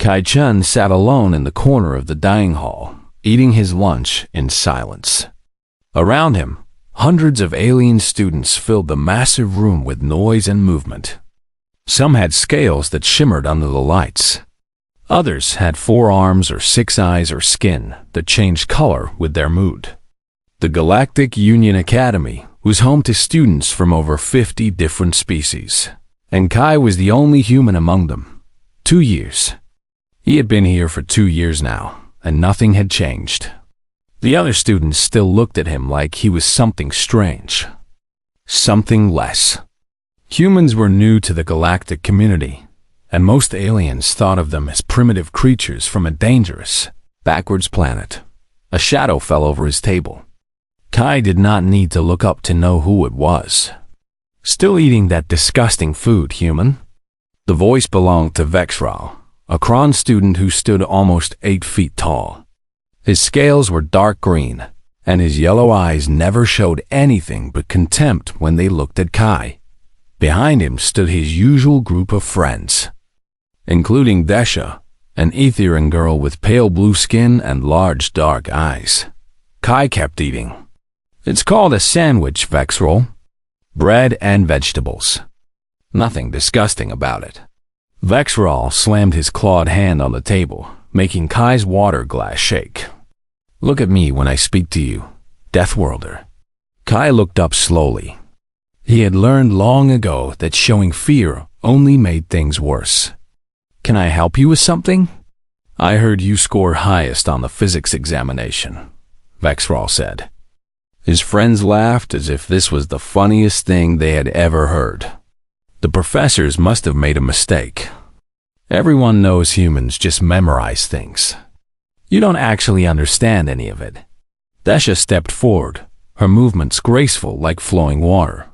Kai-Chun sat alone in the corner of the dining hall, eating his lunch in silence. Around him, hundreds of alien students filled the massive room with noise and movement. Some had scales that shimmered under the lights. Others had 4 arms or 6 eyes or skin that changed color with their mood. The Galactic Union Academy was home to students from over 50 different species, and Kai was the only human among them. 2 years. He had been here for 2 years now, and nothing had changed. The other students still looked at him like he was something strange. Something less. Humans were new to the galactic community, and most aliens thought of them as primitive creatures from a dangerous, backwards planet. A shadow fell over his table. Kai did not need to look up to know who it was. Still eating that disgusting food, human? The voice belonged to Vexral, a Kron student who stood almost 8 feet tall. His scales were dark green, and his yellow eyes never showed anything but contempt when they looked at Kai. Behind him stood his usual group of friends, including Desha, an Etherian girl with pale blue skin and large dark eyes. Kai kept eating. It's called a sandwich, Vexral. Bread and vegetables. Nothing disgusting about it. Vexral slammed his clawed hand on the table, making Kai's water glass shake. Look at me when I speak to you, Deathworlder. Kai looked up slowly. He had learned long ago that showing fear only made things worse. Can I help you with something? I heard you score highest on the physics examination, Vexral said. His friends laughed as if this was the funniest thing they had ever heard. The professors must have made a mistake. Everyone knows humans just memorize things. You don't actually understand any of it. Desha stepped forward, her movements graceful like flowing water.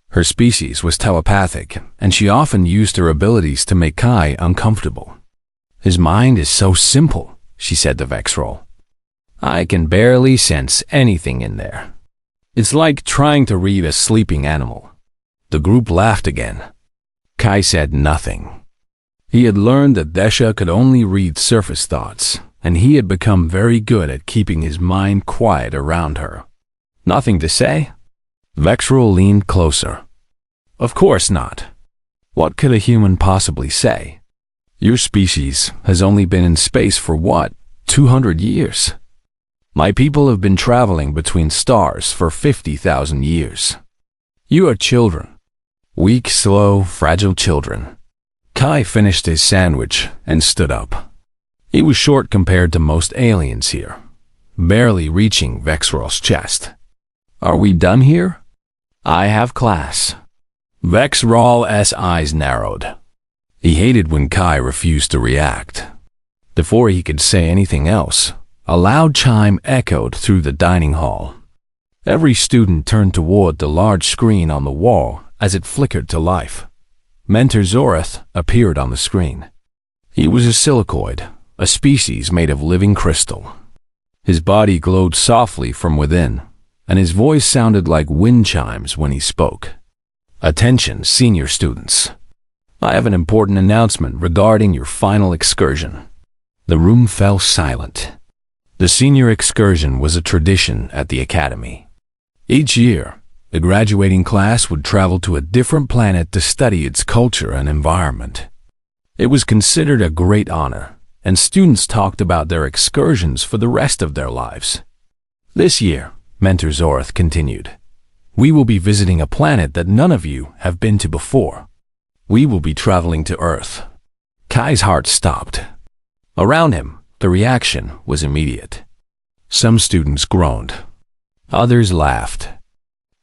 Her species was telepathic, and she often used her abilities to make Kai uncomfortable. His mind is so simple, she said to Vexral. I can barely sense anything in there. It's like trying to read a sleeping animal. The group laughed again. Kai said nothing. He had learned that Desha could only read surface thoughts, and he had become very good at keeping his mind quiet around her. Nothing to say? Vexral leaned closer. Of course not. What could a human possibly say? Your species has only been in space for what, 200 years? My people have been traveling between stars for 50,000 years. You are children. Weak, slow, fragile children. Kai finished his sandwich and stood up. He was short compared to most aliens here, barely reaching Vexral's chest. Are we done here? I have class. Vexral's eyes narrowed. He hated when Kai refused to react. Before he could say anything else, a loud chime echoed through the dining hall. Every student turned toward the large screen on the wall as it flickered to life. Mentor Zorath appeared on the screen. He was a silicoid, a species made of living crystal. His body glowed softly from within, and his voice sounded like wind chimes when he spoke. Attention, senior students. I have an important announcement regarding your final excursion. The room fell silent. The senior excursion was a tradition at the academy. Each year, the graduating class would travel to a different planet to study its culture and environment. It was considered a great honor, and students talked about their excursions for the rest of their lives. This year, Mentor Zorath continued, we will be visiting a planet that none of you have been to before. We will be traveling to Earth. Kai's heart stopped. Around him, the reaction was immediate. Some students groaned. Others laughed.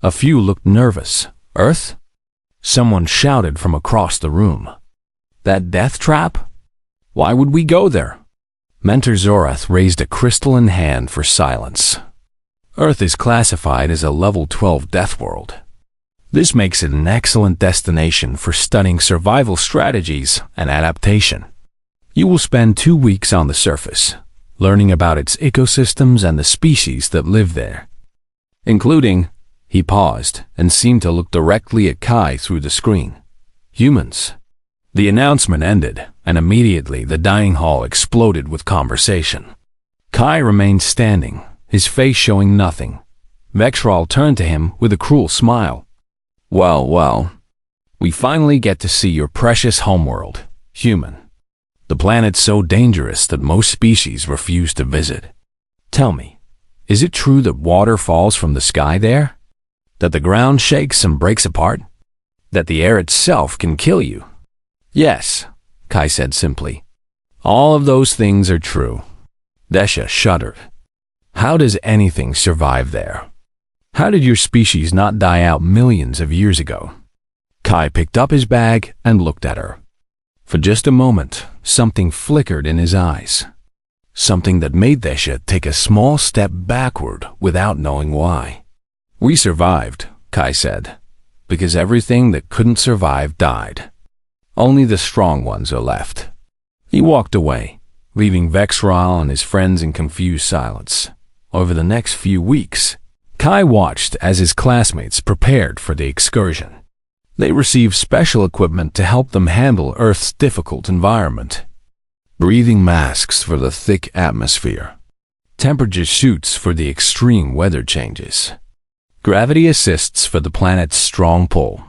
A few looked nervous. Earth? Someone shouted from across the room. That death trap? Why would we go there? Mentor Zorath raised a crystalline hand for silence. Earth is classified as a level 12 death world. This makes it an excellent destination for studying survival strategies and adaptation. You will spend 2 weeks on the surface, learning about its ecosystems and the species that live there, including, he paused and seemed to look directly at Kai through the screen, humans. The announcement ended, and immediately the dining hall exploded with conversation. Kai remained standing, his face showing nothing. Vexral turned to him with a cruel smile. Well, we finally get to see your precious homeworld, human. The planet's so dangerous that most species refuse to visit. Tell me, is it true that water falls from the sky there? That the ground shakes and breaks apart? That the air itself can kill you? Yes, Kai said simply. All of those things are true. Desha shuddered. How does anything survive there? How did your species not die out millions of years ago? Kai picked up his bag and looked at her. For just a moment, something flickered in his eyes. Something that made Desha take a small step backward without knowing why. We survived, Kai said, because everything that couldn't survive died. Only the strong ones are left. He walked away, leaving Vexral and his friends in confused silence. Over the next few weeks, Kai watched as his classmates prepared for the excursion. They received special equipment to help them handle Earth's difficult environment. Breathing masks for the thick atmosphere. Temperature suits for the extreme weather changes. Gravity assists for the planet's strong pull.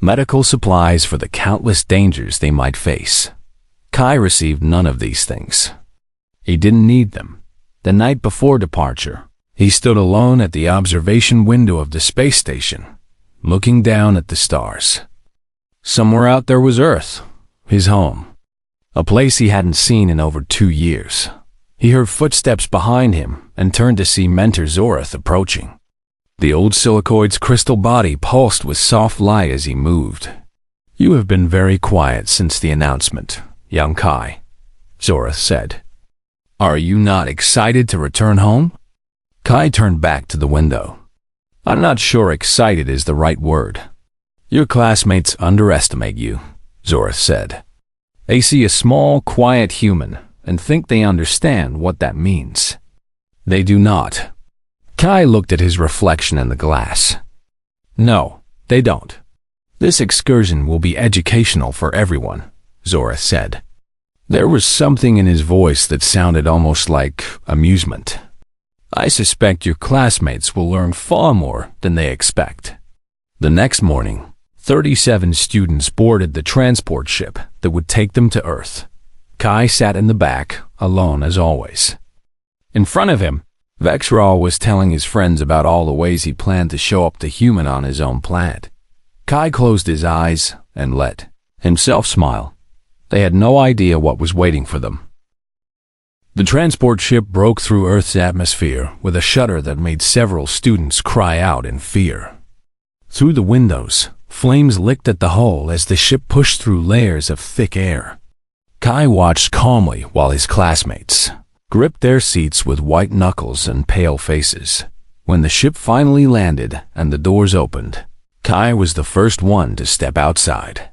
Medical supplies for the countless dangers they might face. Kai received none of these things. He didn't need them. The night before departure, he stood alone at the observation window of the space station, looking down at the stars. Somewhere out there was Earth, his home, a place he hadn't seen in over 2 years. He heard footsteps behind him and turned to see Mentor Zorath approaching. The old silicoid's crystal body pulsed with soft light as he moved. You have been very quiet since the announcement, young Kai, Zorath said. Are you not excited to return home? Kai turned back to the window. I'm not sure excited is the right word. Your classmates underestimate you, Zorath said. They see a small, quiet human and think they understand what that means. They do not. Kai looked at his reflection in the glass. No, they don't. This excursion will be educational for everyone, Zorath said. There was something in his voice that sounded almost like amusement. I suspect your classmates will learn far more than they expect. The next morning, 37 students boarded the transport ship that would take them to Earth. Kai sat in the back, alone as always. In front of him, Vexral was telling his friends about all the ways he planned to show up the human on his own planet. Kai closed his eyes and let himself smile. They had no idea what was waiting for them. The transport ship broke through Earth's atmosphere with a shudder that made several students cry out in fear. Through the windows, flames licked at the hull as the ship pushed through layers of thick air. Kai watched calmly while his classmates gripped their seats with white knuckles and pale faces. When the ship finally landed and the doors opened, Kai was the first one to step outside.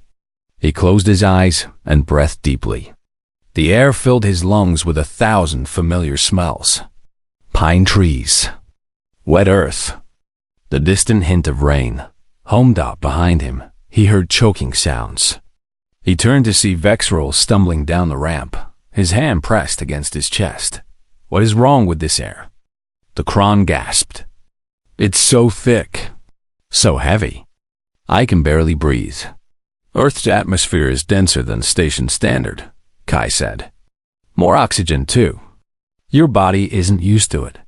He closed his eyes and breathed deeply. The air filled his lungs with 1,000 familiar smells. Pine trees, wet earth, the distant hint of rain. Home dot behind him, he heard choking sounds. He turned to see Vexral stumbling down the ramp, his hand pressed against his chest. What is wrong with this air? The Kron gasped. It's so thick, so heavy. I can barely breathe. Earth's atmosphere is denser than station standard, Kai said. More oxygen, too. Your body isn't used to it.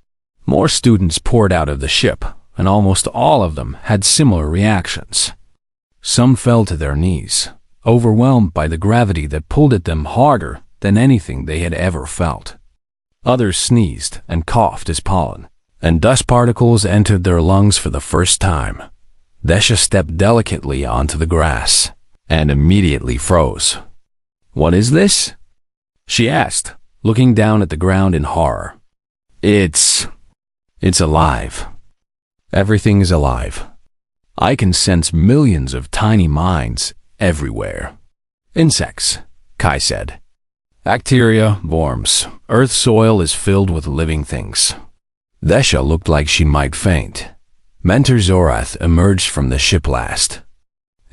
More students poured out of the ship, and almost all of them had similar reactions. Some fell to their knees, overwhelmed by the gravity that pulled at them harder than anything they had ever felt. Others sneezed and coughed as pollen, and dust particles entered their lungs for the first time. Desha stepped delicately onto the grass, and immediately froze. What is this? She asked, looking down at the ground in horror. It's alive. Everything is alive. I can sense millions of tiny minds everywhere. Insects, Kai said. Bacteria, worms. Earth's soil is filled with living things. Desha looked like she might faint. Mentor Zorath emerged from the ship last.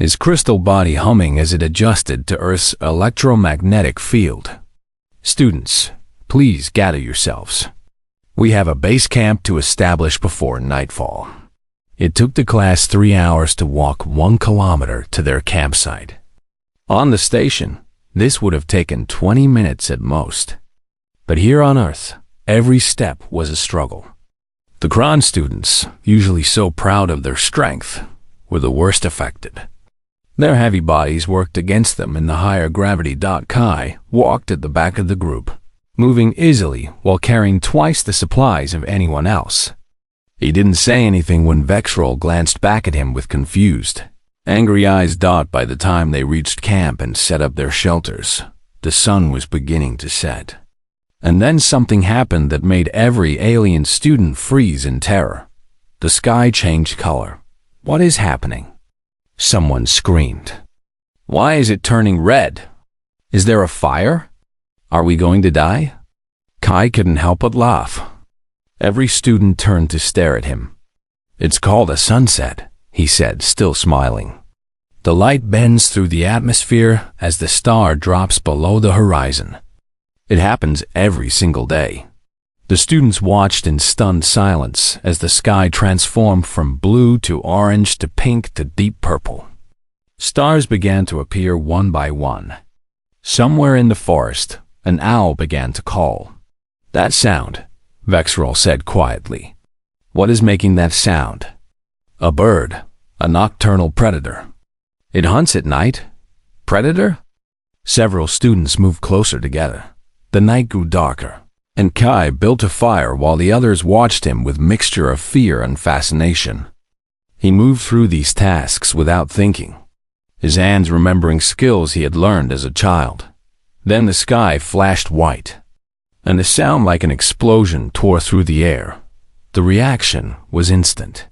his crystal body humming as it adjusted to Earth's electromagnetic field. "Students, please gather yourselves. We have a base camp to establish before nightfall." It took the class 3 hours to walk 1 kilometer to their campsite. On the station, this would have taken 20 minutes at most. But here on Earth, every step was a struggle. The Kron students, usually so proud of their strength, were the worst affected. Their heavy bodies worked against them in the higher gravity. Kai walked at the back of the group, moving easily while carrying twice the supplies of anyone else. He didn't say anything when Vexrol glanced back at him with confused, angry eyes. By the time they reached camp and set up their shelters, the sun was beginning to set. And then something happened that made every alien student freeze in terror. The sky changed color. "What is happening?" someone screamed. "Why is it turning red? Is there a fire? Are we going to die?" Kai couldn't help but laugh. Every student turned to stare at him. "It's called a sunset," he said, still smiling. "The light bends through the atmosphere as the star drops below the horizon. It happens every single day." The students watched in stunned silence as the sky transformed from blue to orange to pink to deep purple. Stars began to appear one by one. Somewhere in the forest, an owl began to call. "That sound," Vexrol said quietly. "What is making that sound?" "A bird, a nocturnal predator. It hunts at night." "Predator?" Several students moved closer together. The night grew darker, and Kai built a fire while the others watched him with mixture of fear and fascination. He moved through these tasks without thinking, his hands remembering skills he had learned as a child. Then the sky flashed white, and a sound like an explosion tore through the air. The reaction was instant.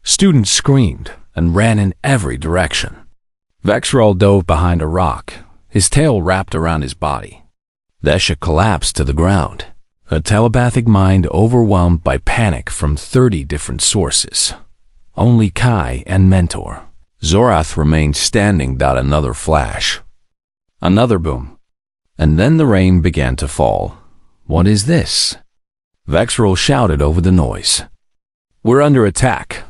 Students screamed and ran in every direction. Vexrol dove behind a rock, his tail wrapped around his body. Vesha collapsed to the ground, her telepathic mind overwhelmed by panic from 30 different sources. Only Kai and Mentor, Zorath, remained standing. Another flash. Another boom. And then the rain began to fall. "What is this?" Vexrol shouted over the noise. "We're under attack."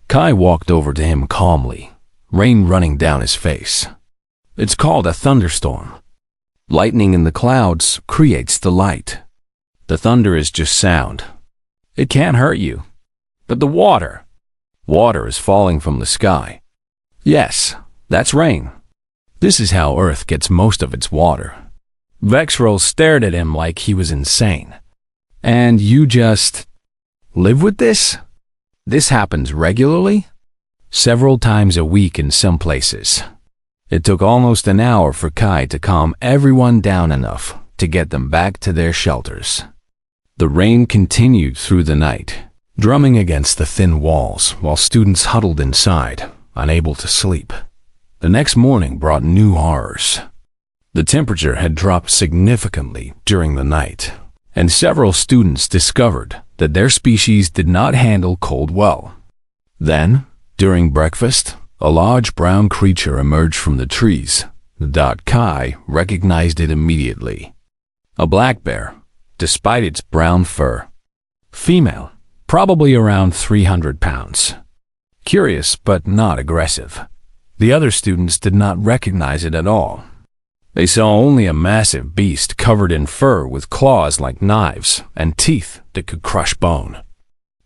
Kai walked over to him calmly, rain running down his face. "It's called a thunderstorm. Lightning in the clouds creates the light. The thunder is just sound. It can't hurt you. But the water is falling from the sky." "Yes, that's rain. This is how Earth gets most of its water." Vexrol stared at him like he was insane. "And you just live with this? This happens regularly?" "Several times a week in some places." It took almost an hour for Kai to calm everyone down enough to get them back to their shelters. The rain continued through the night, drumming against the thin walls while students huddled inside, unable to sleep. The next morning brought new horrors. The temperature had dropped significantly during the night, and several students discovered that their species did not handle cold well. Then, during breakfast, a large brown creature emerged from the trees. Kai recognized it immediately. A black bear, despite its brown fur. Female, probably around 300 pounds. Curious but not aggressive. The other students did not recognize it at all. They saw only a massive beast covered in fur with claws like knives and teeth that could crush bone.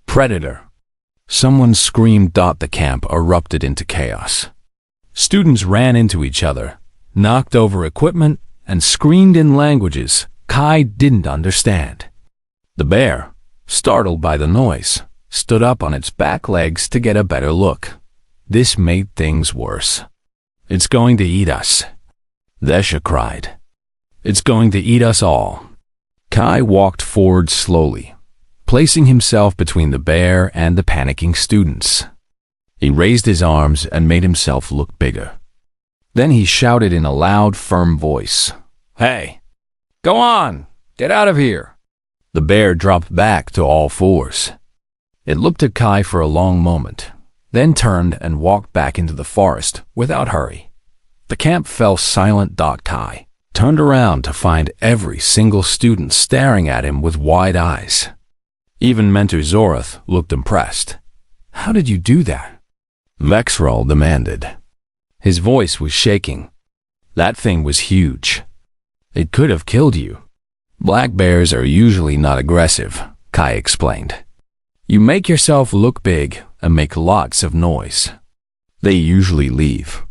"Predator!" Someone screamed. The camp erupted into chaos. Students ran into each other, knocked over equipment, and screamed in languages Kai didn't understand. The bear, startled by the noise, stood up on its back legs to get a better look. This made things worse. "It's going to eat us," Vesha cried. "It's going to eat us all." Kai walked forward slowly, placing himself between the bear and the panicking students. He raised his arms and made himself look bigger. Then he shouted in a loud, firm voice, "Hey, go on, get out of here." The bear dropped back to all fours. It looked at Kai for a long moment, then turned and walked back into the forest without hurry. The camp fell silent. Kai turned around to find every single student staring at him with wide eyes. Even Mentor Zorath looked impressed. "How did you do that?" Vexrol demanded. His voice was shaking. "That thing was huge. It could have killed you." "Black bears are usually not aggressive," Kai explained. "You make yourself look big and make lots of noise. They usually leave.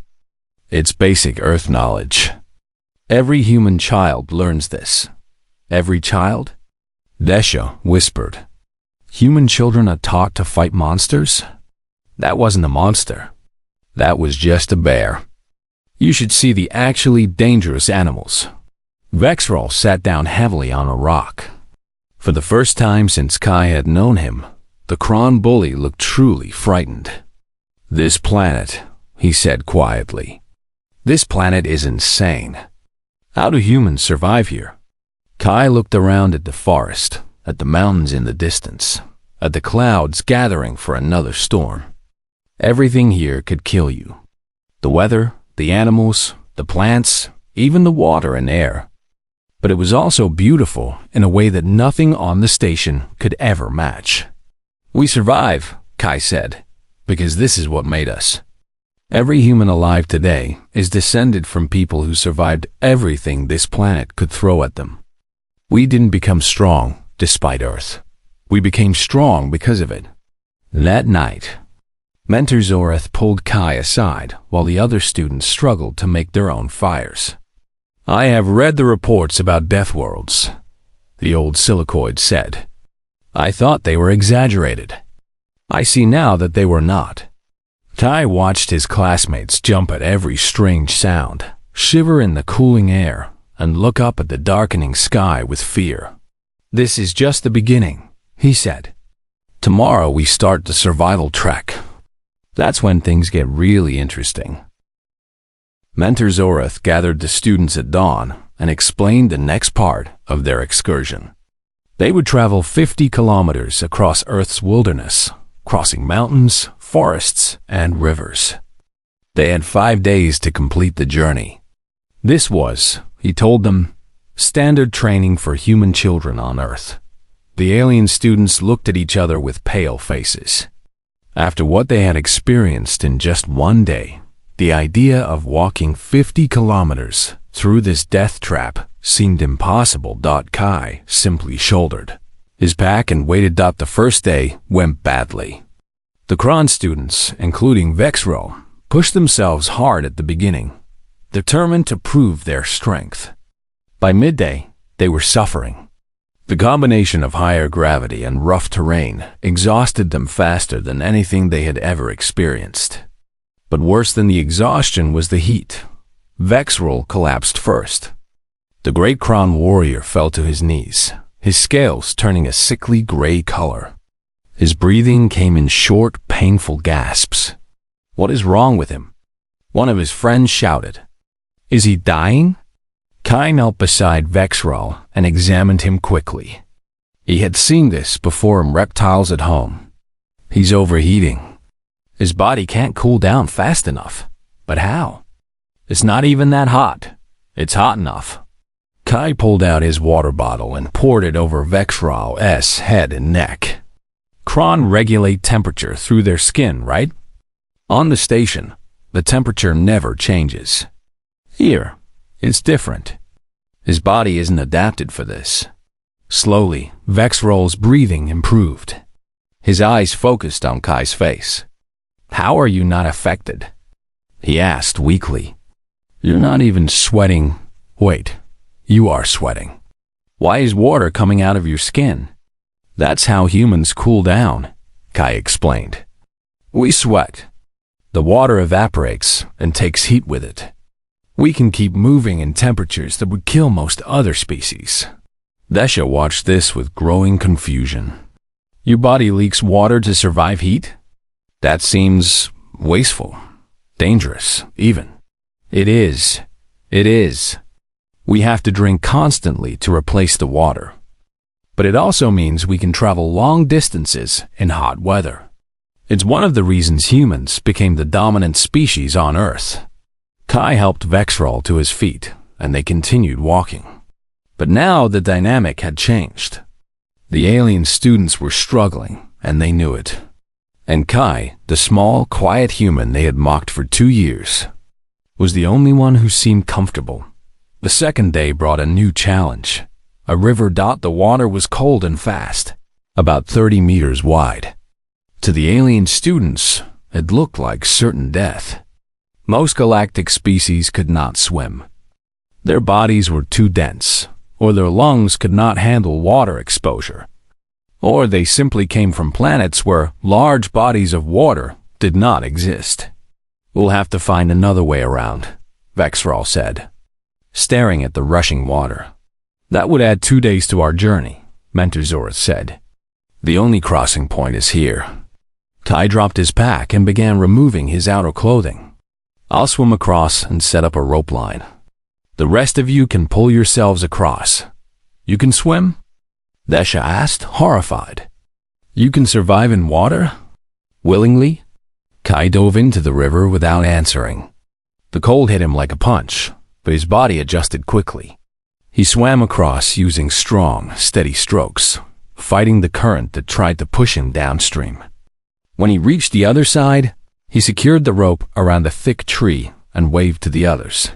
It's basic Earth knowledge. Every human child learns this." "Every child?" Desha whispered. "Human children are taught to fight monsters?" "That wasn't a monster. That was just a bear. You should see the actually dangerous animals." Vexrol sat down heavily on a rock. For the first time since Kai had known him, the Kron bully looked truly frightened. "This planet," he said quietly. "This planet is insane. How do humans survive here?" Kai looked around at the forest, at the mountains in the distance, at the clouds gathering for another storm. Everything here could kill you. The weather, the animals, the plants, even the water and air. But it was also beautiful in a way that nothing on the station could ever match. "We survive," Kai said, "because this is what made us. Every human alive today is descended from people who survived everything this planet could throw at them. We didn't become strong despite Earth. We became strong because of it." That night, Mentor Zorath pulled Kai aside while the other students struggled to make their own fires. "I have read the reports about death worlds," the old silicoid said. "I thought they were exaggerated. I see now that they were not." Kai watched his classmates jump at every strange sound, shiver in the cooling air, and look up at the darkening sky with fear. "This is just the beginning," he said. "Tomorrow we start the survival trek. That's when things get really interesting." Mentor Zorath gathered the students at dawn and explained the next part of their excursion. They would travel 50 kilometers across Earth's wilderness, crossing mountains, forests, and rivers. They had 5 days to complete the journey. This was, he told them, standard training for human children on Earth. The alien students looked at each other with pale faces. After what they had experienced in just 1 day, the idea of walking 50 kilometers through this death trap seemed impossible. Kai simply shouldered his pack and waited. The first day went badly. The Kron students, including Vexrol, pushed themselves hard at the beginning, determined to prove their strength. By midday, they were suffering. The combination of higher gravity and rough terrain exhausted them faster than anything they had ever experienced. But worse than the exhaustion was the heat. Vexrol collapsed first. The great Kron warrior fell to his knees, his scales turning a sickly gray color. His breathing came in short, painful gasps. "What is wrong with him?" one of his friends shouted. "Is he dying?" Kai knelt beside Vexrol and examined him quickly. He had seen this before in reptiles at home. "He's overheating. His body can't cool down fast enough. But how? It's not even that hot. It's hot enough." Kai pulled out his water bottle and poured it over Vexrol's head and neck. Kron regulate temperature through their skin, right? On the station, the temperature never changes. Here, it's different. His body isn't adapted for this. Slowly, Vexrol's breathing improved. His eyes focused on Kai's face. "How are you not affected?" he asked weakly. "You're not even sweating." "Wait, you are sweating. Why is water coming out of your skin?" "That's how humans cool down," Kai explained. "We sweat. The water evaporates and takes heat with it. We can keep moving in temperatures that would kill most other species." Desha watched this with growing confusion. "Your body leaks water to survive heat? That seems wasteful, dangerous, even." "It is. It is. We have to drink constantly to replace the water. But it also means we can travel long distances in hot weather. It's one of the reasons humans became the dominant species on Earth. Kai helped Vexrol to his feet, and they continued walking. But now the dynamic had changed. The alien students were struggling, and they knew it. And Kai, the small, quiet human they had mocked for 2 years, was the only one who seemed comfortable. The second day brought a new challenge. A river. The water was cold and fast, about 30 meters wide. To the alien students, it looked like certain death. Most galactic species could not swim. Their bodies were too dense, or their lungs could not handle water exposure. Or they simply came from planets where large bodies of water did not exist. We'll have to find another way around, Vexrol said, staring at the rushing water. That would add 2 days to our journey, Mentezorith said. The only crossing point is here. Kai dropped his pack and began removing his outer clothing. I'll swim across and set up a rope line. The rest of you can pull yourselves across. You can swim? Desha asked, horrified. You can survive in water? Willingly? Kai dove into the river without answering. The cold hit him like a punch, but his body adjusted quickly. He swam across using strong, steady strokes, fighting the current that tried to push him downstream. When he reached the other side, he secured the rope around a thick tree and waved to the others.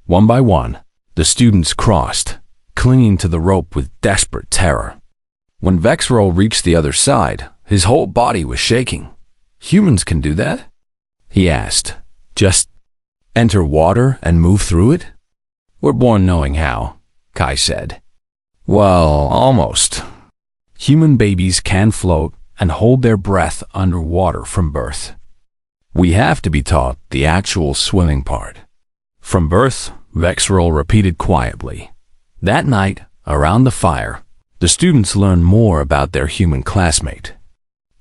One by one, the students crossed, clinging to the rope with desperate terror. When Vexrol reached the other side, his whole body was shaking. Humans can do that? He asked. Just enter water and move through it? We're born knowing how, Kai said. Well, almost. Human babies can float and hold their breath underwater from birth. We have to be taught the actual swimming part. From birth, Vexrol repeated quietly. That night, around the fire, the students learned more about their human classmate.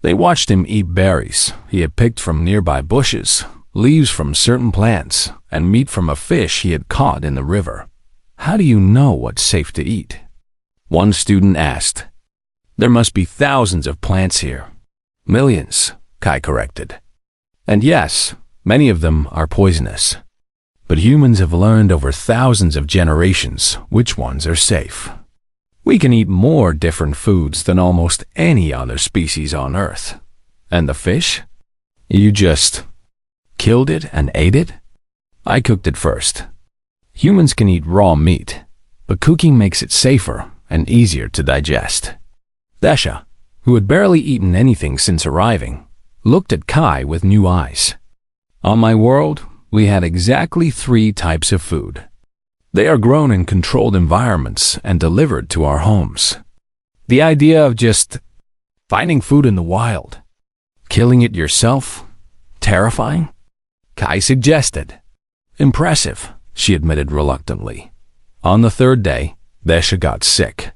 They watched him eat berries he had picked from nearby bushes, leaves from certain plants, and meat from a fish he had caught in the river. How do you know what's safe to eat? One student asked. There must be thousands of plants here. Millions, Kai corrected. And yes, many of them are poisonous. But humans have learned over thousands of generations which ones are safe. We can eat more different foods than almost any other species on Earth. And the fish? You just killed it and ate it? I cooked it first. Humans can eat raw meat, but cooking makes it safer and easier to digest. Desha, who had barely eaten anything since arriving, looked at Kai with new eyes. On my world, we had exactly 3 types of food. They are grown in controlled environments and delivered to our homes. The idea of just finding food in the wild, killing it yourself, terrifying? Kai suggested. Impressive, she admitted reluctantly. On the 3rd day, Desha got sick.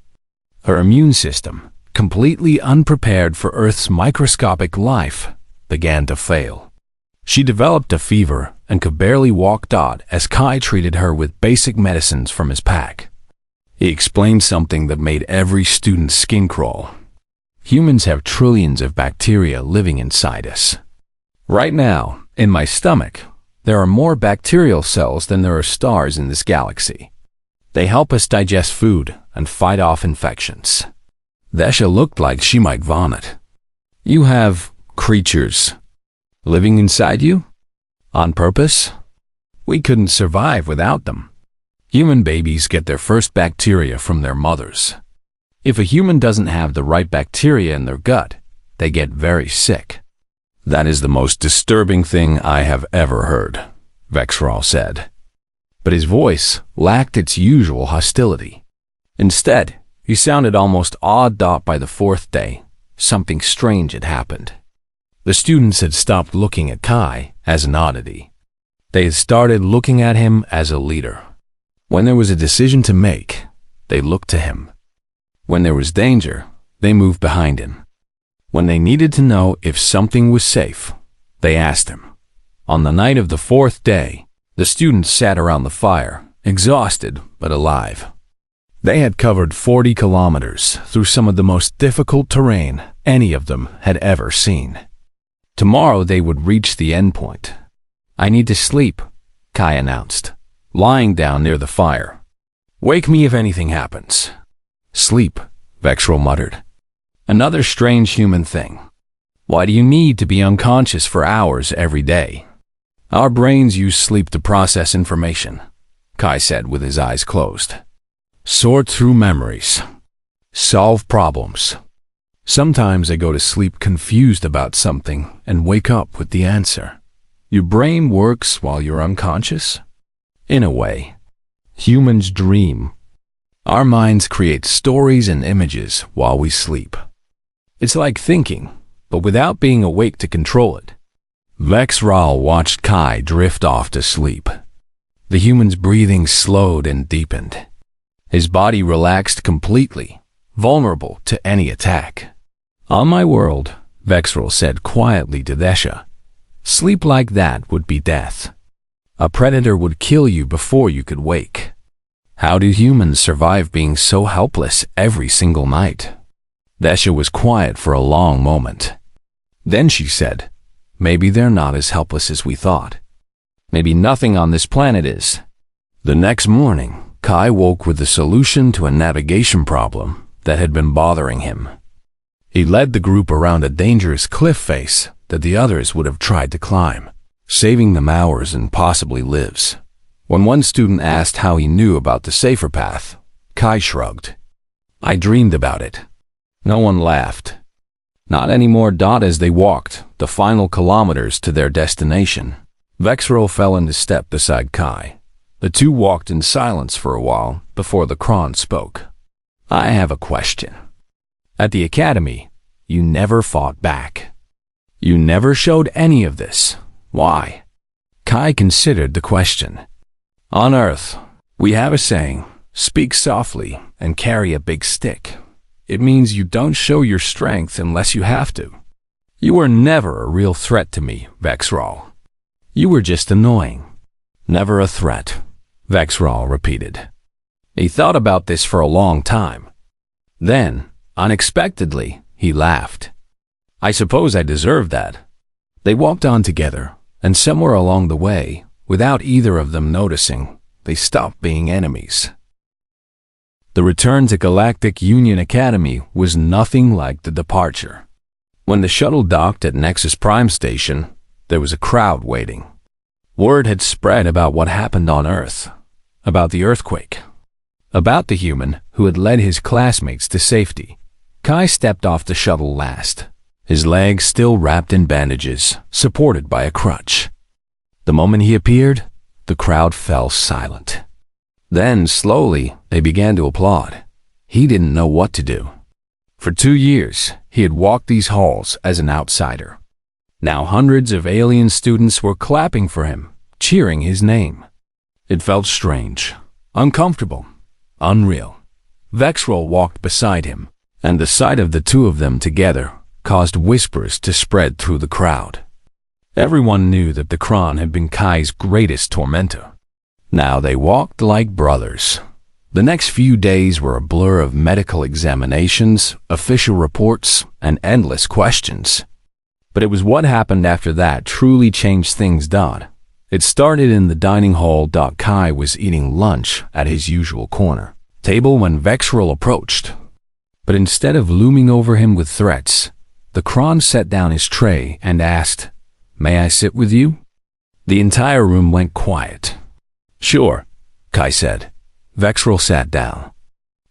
Her immune system, completely unprepared for Earth's microscopic life, began to fail. She developed a fever and could barely walk. As Kai treated her with basic medicines from his pack. He explained something that made every student's skin crawl. Humans have trillions of bacteria living inside us. Right now, in my stomach, there are more bacterial cells than there are stars in this galaxy. They help us digest food and fight off infections. Desha looked like she might vomit. You have creatures living inside you? On purpose? We couldn't survive without them. Human babies get their first bacteria from their mothers. If a human doesn't have the right bacteria in their gut, they get very sick. That is the most disturbing thing I have ever heard, Vexrol said. But his voice lacked its usual hostility. Instead, he sounded almost awed. By the 4th day, something strange had happened. The students had stopped looking at Kai as an oddity. They had started looking at him as a leader. When there was a decision to make, they looked to him. When there was danger, they moved behind him. When they needed to know if something was safe, they asked him. On the night of the 4th day, the students sat around the fire, exhausted but alive. They had covered 40 kilometers through some of the most difficult terrain any of them had ever seen. Tomorrow they would reach the endpoint. I need to sleep, Kai announced, lying down near the fire. Wake me if anything happens. Sleep, Vexrel muttered. Another strange human thing. Why do you need to be unconscious for hours every day? Our brains use sleep to process information, Kai said with his eyes closed. Sort through memories. Solve problems. Sometimes I go to sleep confused about something and wake up with the answer. Your brain works while you're unconscious? In a way. Humans dream. Our minds create stories and images while we sleep. It's like thinking, but without being awake to control it. Vexral watched Kai drift off to sleep. The human's breathing slowed and deepened. His body relaxed completely, vulnerable to any attack. On my world, Vexral said quietly to Desha, sleep like that would be death. A predator would kill you before you could wake. How do humans survive being so helpless every single night? Desha was quiet for a long moment. Then she said, maybe they're not as helpless as we thought. Maybe nothing on this planet is. The next morning, Kai woke with the solution to a navigation problem that had been bothering him. He led the group around a dangerous cliff face that the others would have tried to climb, saving them hours and possibly lives. When one student asked how he knew about the safer path, Kai shrugged. I dreamed about it. No one laughed. Not anymore. As they walked the final kilometers to their destination, Vexrel fell into step beside Kai. The two walked in silence for a while before the Kron spoke. I have a question. At the academy, you never fought back. You never showed any of this. Why? Kai considered the question. On Earth, we have a saying, speak softly and carry a big stick. It means you don't show your strength unless you have to. You were never a real threat to me, Vexral. You were just annoying. Never a threat, Vexral repeated. He thought about this for a long time. Then, unexpectedly, he laughed. I suppose I deserve that. They walked on together, and somewhere along the way, without either of them noticing, they stopped being enemies. The return to Galactic Union Academy was nothing like the departure. When the shuttle docked at Nexus Prime Station, there was a crowd waiting. Word had spread about what happened on Earth, about the earthquake, about the human who had led his classmates to safety. Kai stepped off the shuttle last, his legs still wrapped in bandages, supported by a crutch. The moment he appeared, the crowd fell silent. Then, slowly, they began to applaud. He didn't know what to do. For 2 years, he had walked these halls as an outsider. Now hundreds of alien students were clapping for him, cheering his name. It felt strange, uncomfortable, unreal. Vexrol walked beside him, and the sight of the two of them together caused whispers to spread through the crowd. Everyone knew that the Kron had been Kai's greatest tormentor. Now they walked like brothers. The next few days were a blur of medical examinations, official reports, and endless questions. But it was what happened after that truly changed things. It started in the dining hall. Kai was eating lunch at his usual corner table when Vexrol approached. But instead of looming over him with threats, the Kron set down his tray and asked, "May I sit with you?" The entire room went quiet. "Sure," Kai said. Vexrol sat down.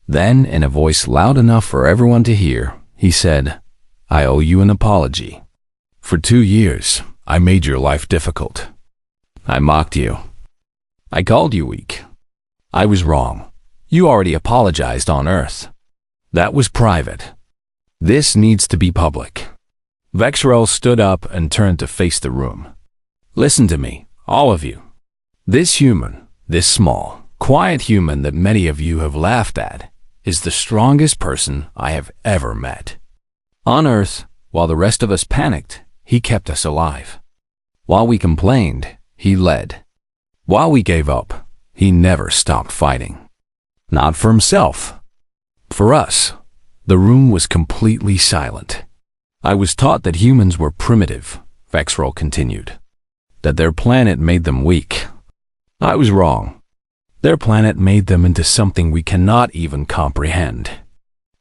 Then, in a voice loud enough for everyone to hear, he said, "I owe you an apology. For 2 years, I made your life difficult. I mocked you. I called you weak. I was wrong. You already apologized on Earth. That was private. This needs to be public." Vexrel stood up and turned to face the room. "Listen to me, all of you. This human, this small, quiet human that many of you have laughed at, is the strongest person I have ever met. On Earth, while the rest of us panicked, he kept us alive. While we complained, he led. While we gave up, he never stopped fighting. Not for himself. For us." The room was completely silent. I was taught that humans were primitive, Vexrol continued. That their planet made them weak. I was wrong. Their planet made them into something we cannot even comprehend.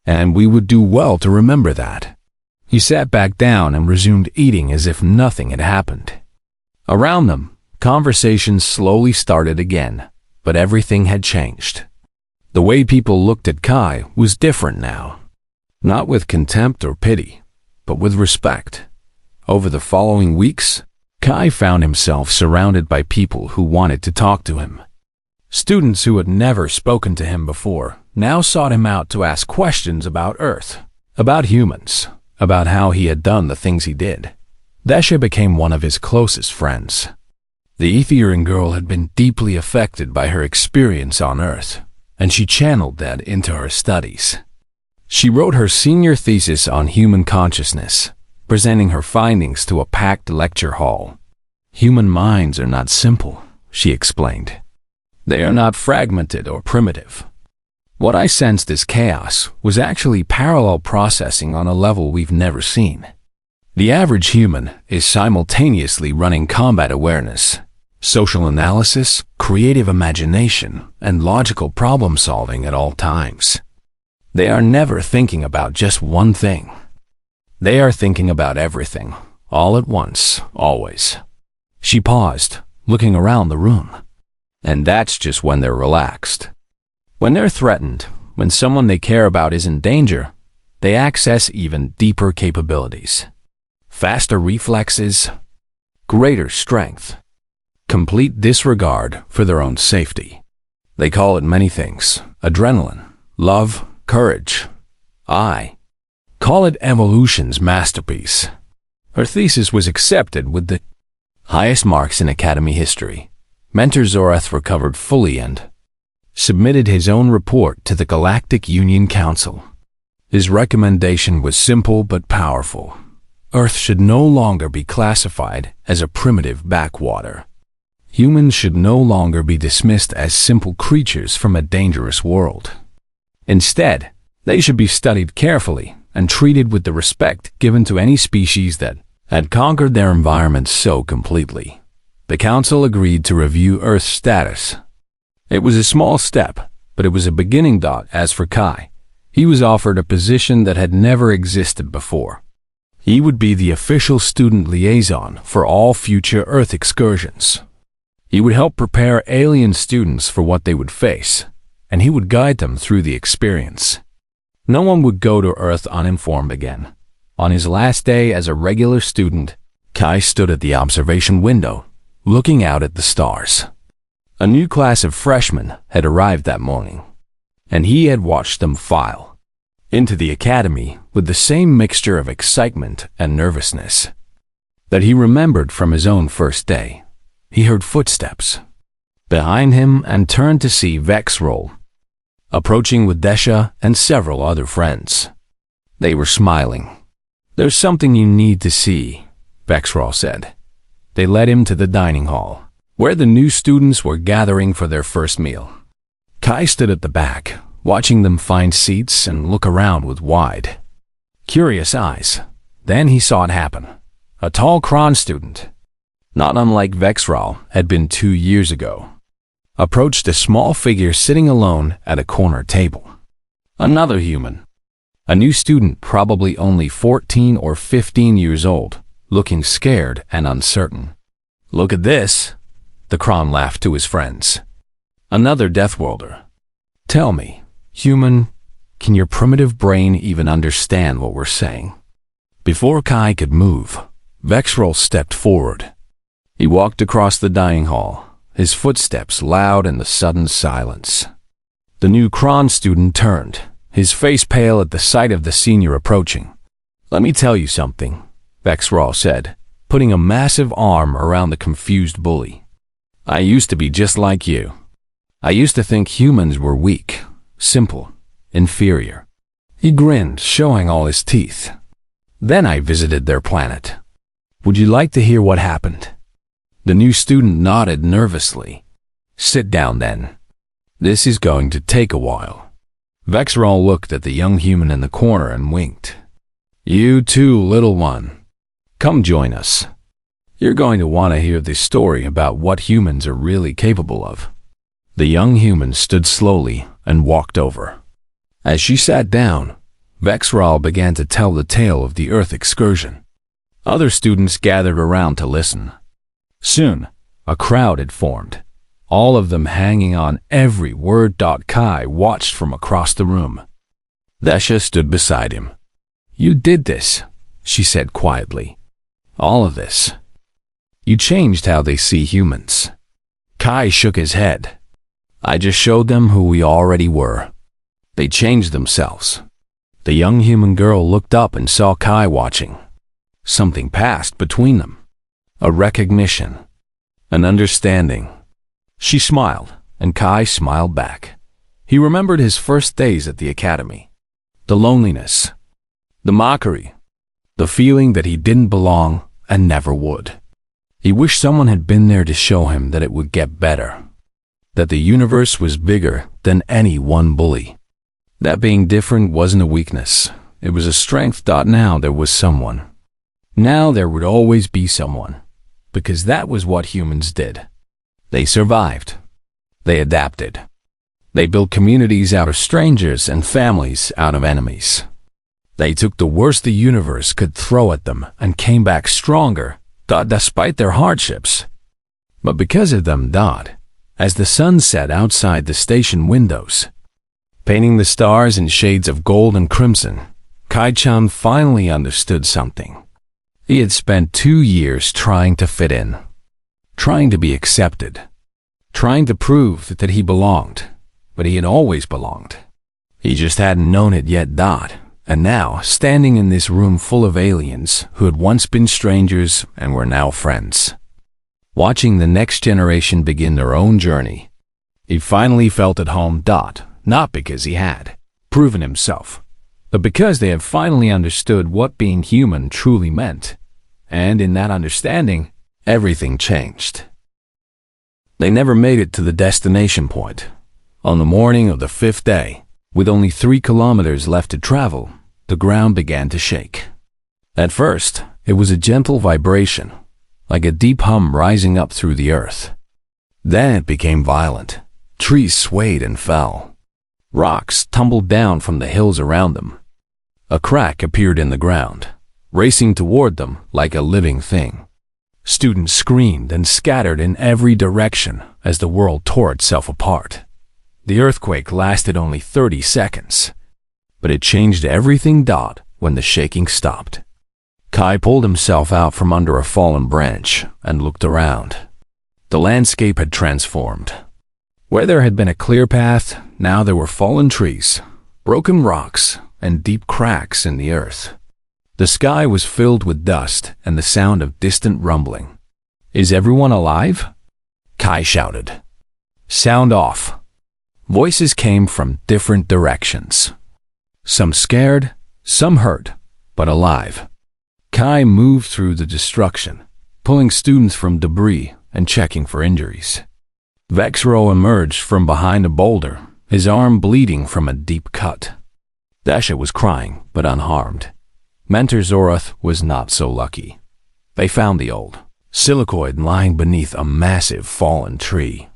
And we would do well to remember that. He sat back down and resumed eating as if nothing had happened. Around them, conversations slowly started again, but everything had changed. The way people looked at Kai was different now. Not with contempt or pity, but with respect. Over the following weeks, Kai found himself surrounded by people who wanted to talk to him. Students who had never spoken to him before now sought him out to ask questions about Earth, about humans, about how he had done the things he did. Desha became one of his closest friends. The Etherian girl had been deeply affected by her experience on Earth, and she channeled that into her studies. She wrote her senior thesis on human consciousness, presenting her findings to a packed lecture hall. Human minds are not simple, she explained. They are not fragmented or primitive. What I sensed as chaos was actually parallel processing on a level we've never seen. The average human is simultaneously running combat awareness, social analysis, creative imagination, and logical problem solving at all times. They are never thinking about just one thing. They are thinking about everything, all at once, always. She paused, looking around the room. And that's just when they're relaxed. When they're threatened, when someone they care about is in danger, they access even deeper capabilities. Faster reflexes, greater strength, complete disregard for their own safety. They call it many things: adrenaline, love, courage. I call it evolution's masterpiece. Her thesis was accepted with the highest marks in Academy history. Mentor Zorath recovered fully and submitted his own report to the Galactic Union Council. His recommendation was simple but powerful. Earth should no longer be classified as a primitive backwater. Humans should no longer be dismissed as simple creatures from a dangerous world. Instead, they should be studied carefully and treated with the respect given to any species that had conquered their environment so completely. The Council agreed to review Earth's status. It was a small step, but it was a beginning. As for Kai, he was offered a position that had never existed before. He would be the official student liaison for all future Earth excursions. He would help prepare alien students for what they would face, and he would guide them through the experience. No one would go to Earth uninformed again. On his last day as a regular student, Kai stood at the observation window, looking out at the stars. A new class of freshmen had arrived that morning, and he had watched them file into the academy with the same mixture of excitement and nervousness that he remembered from his own first day. He heard footsteps behind him and turned to see Vexrol approaching with Desha and several other friends. They were smiling. "There's something you need to see," Vexrol said. They led him to the dining hall, where the new students were gathering for their first meal. Kai stood at the back, watching them find seats and look around with wide, curious eyes. Then he saw it happen. A tall Kron student, not unlike Vexrol had been 2 years ago, approached a small figure sitting alone at a corner table. Another human, a new student probably only 14 or 15 years old, looking scared and uncertain. "Look at this," the Kron laughed to his friends. Another Deathworlder. "Tell me, human, can your primitive brain even understand what we're saying?" Before Kai could move, Vexrol stepped forward. He walked across the dining hall, his footsteps loud in the sudden silence. The new Kron student turned, his face pale at the sight of the senior approaching. "Let me tell you something," Vexrol said, putting a massive arm around the confused bully. "I used to be just like you. I used to think humans were weak, simple, inferior." He grinned, showing all his teeth. "Then I visited their planet. Would you like to hear what happened?" The new student nodded nervously. "Sit down then. This is going to take a while." Vexrol looked at the young human in the corner and winked. "You too, little one. Come join us." You're going to want to hear this story about what humans are really capable of." The young human stood slowly and walked over. As she sat down, Vexral began to tell the tale of the Earth excursion. Other students gathered around to listen. Soon, a crowd had formed, all of them hanging on every word. Kai watched from across the room. Dasha stood beside him. "You did this," she said quietly. "All of this. You changed how they see humans." Kai shook his head. "I just showed them who we already were. They changed themselves." The young human girl looked up and saw Kai watching. Something passed between them. A recognition. An understanding. She smiled, and Kai smiled back. He remembered his first days at the academy. The loneliness. The mockery. The feeling that he didn't belong and never would. He wished someone had been there to show him that it would get better. That the universe was bigger than any one bully. That being different wasn't a weakness. It was a strength. Now there was someone. Now there would always be someone. Because that was what humans did. They survived. They adapted. They built communities out of strangers and families out of enemies. They took the worst the universe could throw at them and came back stronger, despite their hardships. But because of them, as the sun set outside the station windows, painting the stars in shades of gold and crimson, Kai-chan finally understood something. He had spent 2 years trying to fit in, trying to be accepted, trying to prove that he belonged, but he had always belonged. He just hadn't known it yet. And now, standing in this room full of aliens who had once been strangers and were now friends, watching the next generation begin their own journey, he finally felt at home. Not because he had proven himself, but because they had finally understood what being human truly meant. And in that understanding, everything changed. They never made it to the destination point. On the morning of the 5th day, with only 3 kilometers left to travel, the ground began to shake. At first, it was a gentle vibration, like a deep hum rising up through the earth. Then it became violent. Trees swayed and fell. Rocks tumbled down from the hills around them. A crack appeared in the ground, racing toward them like a living thing. Students screamed and scattered in every direction as the world tore itself apart. The earthquake lasted only 30 seconds, but it changed everything. When the shaking stopped, Kai pulled himself out from under a fallen branch and looked around. The landscape had transformed. Where there had been a clear path, now there were fallen trees, broken rocks, and deep cracks in the earth. The sky was filled with dust and the sound of distant rumbling. "Is everyone alive?" Kai shouted. "Sound off." Voices came from different directions. Some scared, some hurt, but alive. Kai moved through the destruction, pulling students from debris and checking for injuries. Vexro emerged from behind a boulder, his arm bleeding from a deep cut. Dasha was crying, but unharmed. Mentor Zorath was not so lucky. They found the old silicoid lying beneath a massive fallen tree.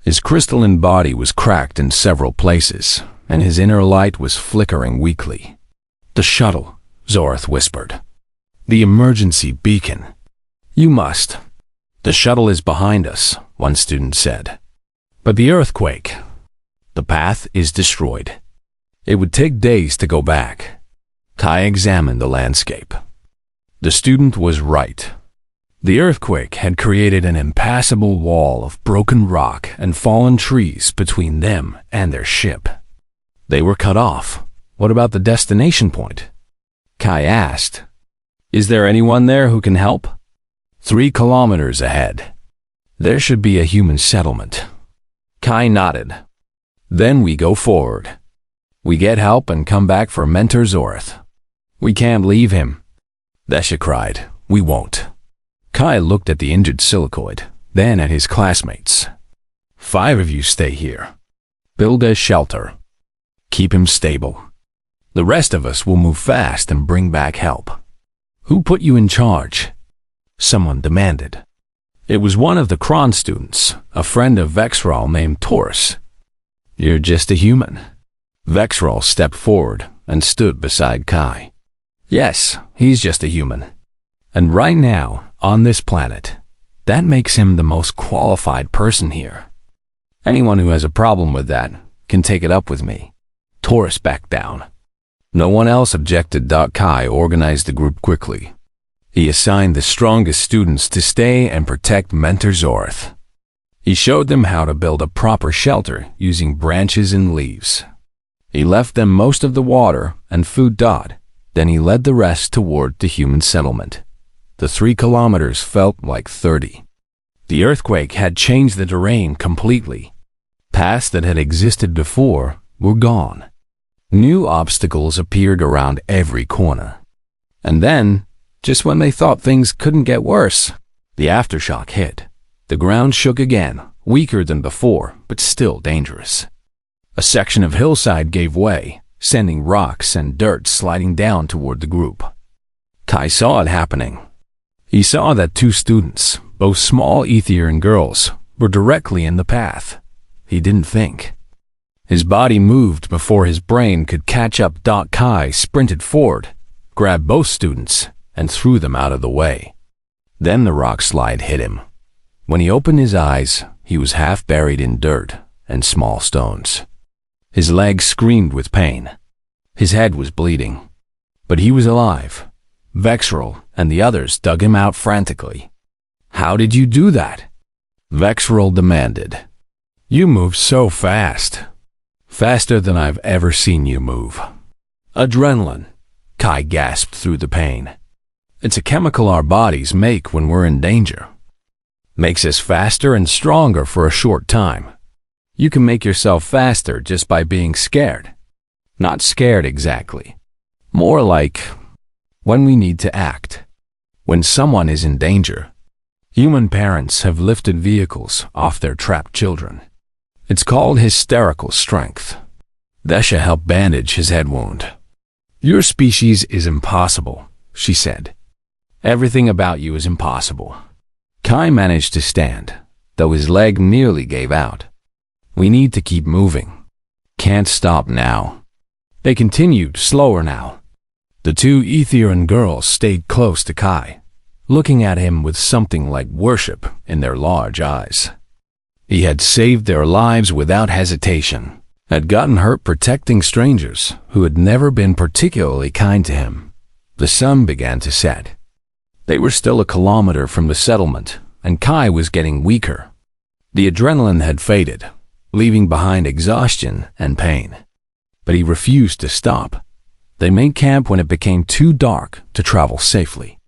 His crystalline body was cracked in several places, and his inner light was flickering weakly. "The shuttle," Zorath whispered. "The emergency beacon. You must." "The shuttle is behind us," one student said. "But the earthquake. The path is destroyed. It would take days to go back." Kai examined the landscape. The student was right. The earthquake had created an impassable wall of broken rock and fallen trees between them and their ship. They were cut off. What about the destination point? Kai asked. "Is there anyone there who can help?" 3 kilometers ahead. There should be a human settlement. Kai nodded. "Then we go forward. We get help and come back for Mentor Zorath." "We can't leave him," Dasha cried. "We won't." Kai looked at the injured silicoid, then at his classmates. 5 of you stay here. Build a shelter. Keep him stable. The rest of us will move fast and bring back help." "Who put you in charge?" someone demanded. It was one of the Kron students, a friend of Vexral named Taurus. "You're just a human." Vexral stepped forward and stood beside Kai. "Yes, he's just a human. And right now, on this planet, that makes him the most qualified person here. Anyone who has a problem with that can take it up with me." Taurus backed down. No one else objected. Kai organized the group quickly. He assigned the strongest students to stay and protect Mentor Zorth. He showed them how to build a proper shelter using branches and leaves. He left them most of the water and food. Then he led the rest toward the human settlement. The 3 kilometers felt like 30. The earthquake had changed the terrain completely. Paths that had existed before were gone. New obstacles appeared around every corner. And then, just when they thought things couldn't get worse, the aftershock hit. The ground shook again, weaker than before, but still dangerous. A section of hillside gave way, sending rocks and dirt sliding down toward the group. Kai saw it happening. He saw that 2 students, both small Etherian girls, were directly in the path. He didn't think. His body moved before his brain could catch up. Kai sprinted forward, grabbed both students, and threw them out of the way. Then the rock slide hit him. When he opened his eyes, he was half buried in dirt and small stones. His legs screamed with pain. His head was bleeding. But he was alive. Vexral and the others dug him out frantically. "How did you do that?" Vexral demanded. "You moved so fast. Faster than I've ever seen you move." "Adrenaline," Kai gasped through the pain. "It's a chemical our bodies make when we're in danger. Makes us faster and stronger for a short time. You can make yourself faster just by being scared. Not scared exactly. More like when we need to act. When someone is in danger. Human parents have lifted vehicles off their trapped children. It's called hysterical strength." Vesha helped bandage his head wound. "Your species is impossible," she said. "Everything about you is impossible." Kai managed to stand, though his leg nearly gave out. "We need to keep moving. Can't stop now." They continued, slower now. The 2 Etherian girls stayed close to Kai, looking at him with something like worship in their large eyes. He had saved their lives without hesitation, had gotten hurt protecting strangers who had never been particularly kind to him. The sun began to set. They were still a kilometer from the settlement, and Kai was getting weaker. The adrenaline had faded, leaving behind exhaustion and pain. But he refused to stop. They made camp when it became too dark to travel safely.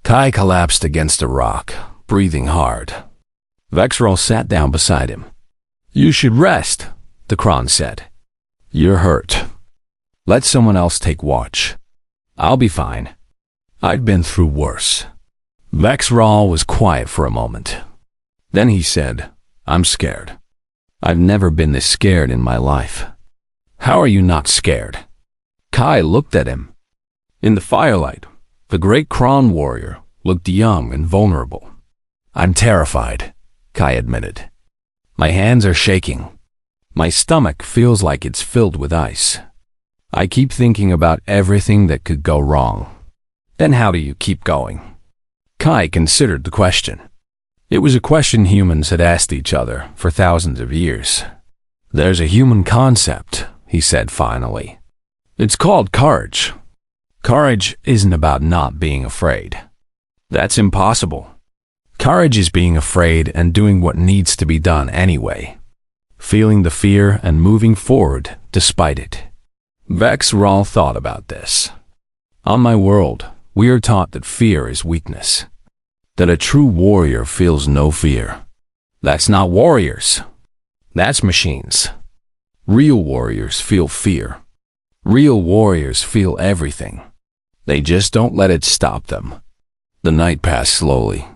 Kai collapsed against a rock, breathing hard. Vexral sat down beside him. "You should rest," the Kron said. "You're hurt. Let someone else take watch. I'll be fine. I've been through worse." Vexral was quiet for a moment. Then he said, "I'm scared. I've never been this scared in my life." "How are you not scared?" Kai looked at him. In the firelight, the great Kron warrior looked young and vulnerable. "I'm terrified," Kai admitted. "My hands are shaking. My stomach feels like it's filled with ice. I keep thinking about everything that could go wrong." "Then how do you keep going?" Kai considered the question. It was a question humans had asked each other for thousands of years. "There's a human concept," he said finally. "It's called courage. Courage isn't about not being afraid. That's impossible. Courage is being afraid and doing what needs to be done anyway. Feeling the fear and moving forward despite it." Vexral thought about this. "On my world, we are taught that fear is weakness. That a true warrior feels no fear. That's not warriors. That's machines. Real warriors feel fear. Real warriors feel everything. They just don't let it stop them." The night passed slowly.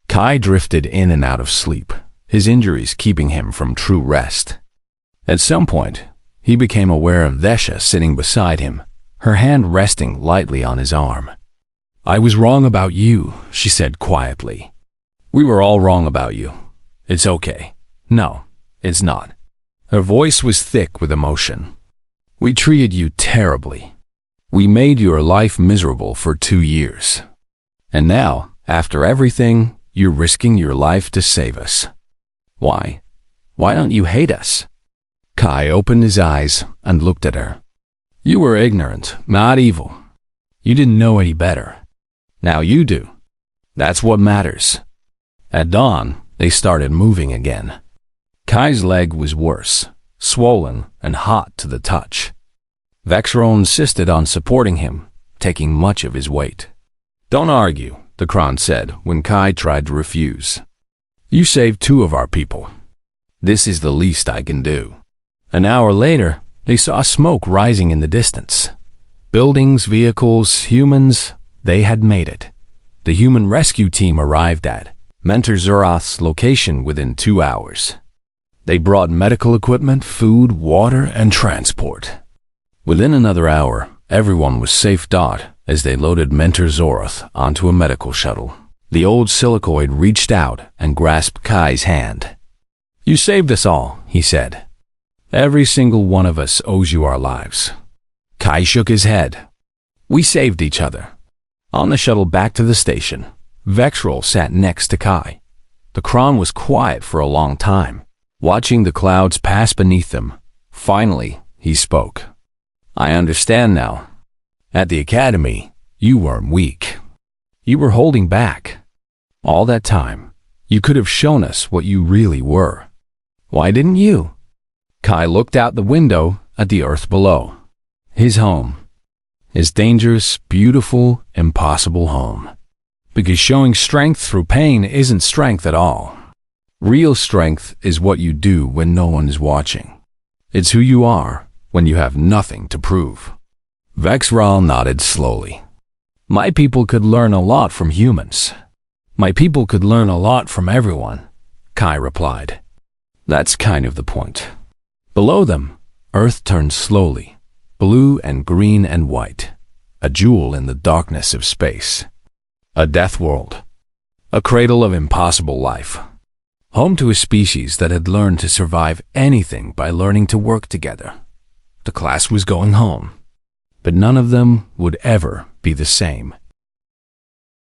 Kai drifted in and out of sleep, his injuries keeping him from true rest. At some point, he became aware of Vesha sitting beside him, her hand resting lightly on his arm. I was wrong about you, she said quietly. We were all wrong about you. It's okay. No, it's not. Her voice was thick with emotion. We treated you terribly. We made your life miserable for 2 years. And now, after everything, you're risking your life to save us. Why? Why don't you hate us? Kai opened his eyes and looked at her. You were ignorant, not evil. You didn't know any better. Now you do. That's what matters. At dawn, they started moving again. Kai's leg was worse, swollen and hot to the touch. Vexro insisted on supporting him, taking much of his weight. Don't argue, the Kron said when Kai tried to refuse. You saved 2 of our people. This is the least I can do. An hour later, they saw smoke rising in the distance. Buildings, vehicles, humans, they had made it. The human rescue team arrived at Mentor Zoroth's location within 2 hours. They brought medical equipment, food, water, and transport. Within another hour, everyone was safe. As they loaded Mentor Zoroth onto a medical shuttle, the old silicoid reached out and grasped Kai's hand. You saved us all, he said. Every single one of us owes you our lives. Kai shook his head. We saved each other. On the shuttle back to the station, Vexrol sat next to Kai. The Kron was quiet for a long time, watching the clouds pass beneath them. Finally, he spoke. I understand now. At the academy, you weren't weak. You were holding back. All that time, you could have shown us what you really were. Why didn't you? Kai looked out the window at the earth below. His home. His dangerous, beautiful, impossible home. Because showing strength through pain isn't strength at all. Real strength is what you do when no one is watching. It's who you are when you have nothing to prove. Vexral nodded slowly. My people could learn a lot from humans. My people could learn a lot from everyone, Kai replied. That's kind of the point. Below them, Earth turned slowly, blue and green and white, a jewel in the darkness of space. A death world. A cradle of impossible life. Home to a species that had learned to survive anything by learning to work together. The class was going home. But none of them would ever be the same.